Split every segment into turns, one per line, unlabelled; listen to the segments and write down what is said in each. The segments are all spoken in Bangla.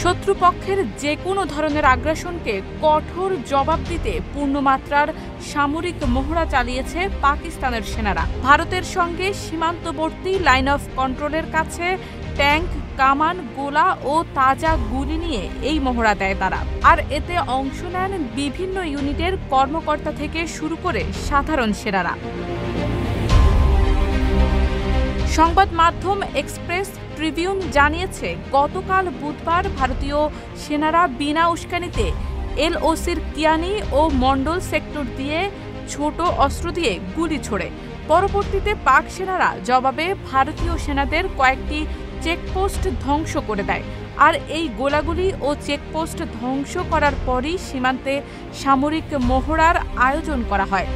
শত্রুপক্ষের যে কোনো ধরনের আগ্রাসনকে কঠোর জবাব দিতে পূর্ণমাত্রার সামরিক মহড়া চালিয়েছে পাকিস্তানের সেনারা। ভারতের সঙ্গে সীমান্তবর্তী লাইন অফ কন্ট্রোলের কাছে ট্যাঙ্ক, কামান, গোলা ও তাজা গুলি নিয়ে এই মহড়া দেয় তারা। আর এতে অংশ নেন বিভিন্ন ইউনিটের কর্মকর্তা থেকে শুরু করে সাধারণ সেনারা। সংবাদ মাধ্যম এক্সপ্রেস ট্রিবিউন জানিয়েছে, গতকাল বুধবার ভারতীয় সেনারা বিনা উস্কানিতে এলওসির কিয়ানি ও মন্ডল সেক্টর দিয়ে ছোট অস্ত্র দিয়ে গুলি ছোড়ে। পরবর্তীতে পাক সেনারা জবাবে ভারতীয় সেনাদের কয়েকটি চেকপোস্ট ধ্বংস করে দেয়। আর এই গোলাগুলি ও চেকপোস্ট ধ্বংস করার পরই সীমান্তে সামরিক মহড়ার আয়োজন করা হয়।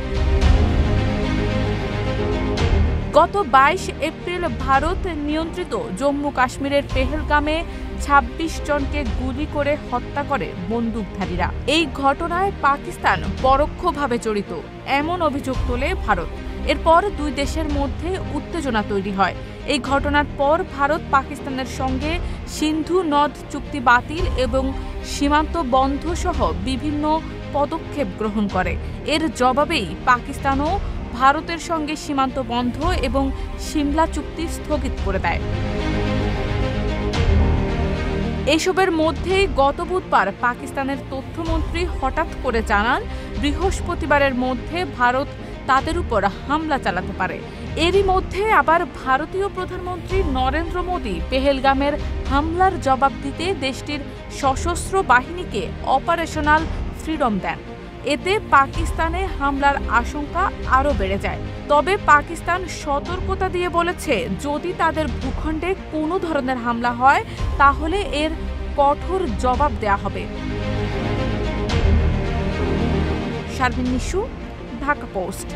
গত 22 এপ্রিল ভারত নিয়ন্ত্রিত জম্মু কাশ্মীরের পেহেলগামে ২৬ জনকে গুলি করে হত্যা করে বন্দুকধারীরা। এই ঘটনায় পাকিস্তান পরোক্ষভাবে জড়িত এমন অভিযোগ তোলে ভারত। এরপর দুই দেশের মধ্যে উত্তেজনা তৈরি হয়। এই ঘটনার পর ভারত পাকিস্তানের সঙ্গে সিন্ধু নদ চুক্তি বাতিল এবং সীমান্ত বন্ধ সহ বিভিন্ন পদক্ষেপ গ্রহণ করে। এর জবাবেই পাকিস্তানও ভারতের সঙ্গে সীমান্ত বন্ধ এবং সিমলা চুক্তি স্থগিত করে দেয়। এসবের মধ্যেই গত বুধবার পাকিস্তানের তথ্যমন্ত্রী হঠাৎ করে জানান, বৃহস্পতিবারের মধ্যে ভারত তাদের উপর হামলা চালাতে পারে। এরই মধ্যে আবার ভারতীয় প্রধানমন্ত্রী নরেন্দ্র মোদী পেহেলগামের হামলার জবাব দিতে দেশটির সশস্ত্র বাহিনীকে অপারেশনাল ফ্রিডম দেন। এতে পাকিস্তানে হামলার আশঙ্কা আরও বেড়ে যায়। তবে পাকিস্তান সতর্কতা দিয়ে বলেছে, যদি তাদের ভূখণ্ডে কোনো ধরনের হামলা হয় তাহলে এর কঠোর জবাব দেয়া হবে। শারমিন নিশু, ঢাকা পোস্ট।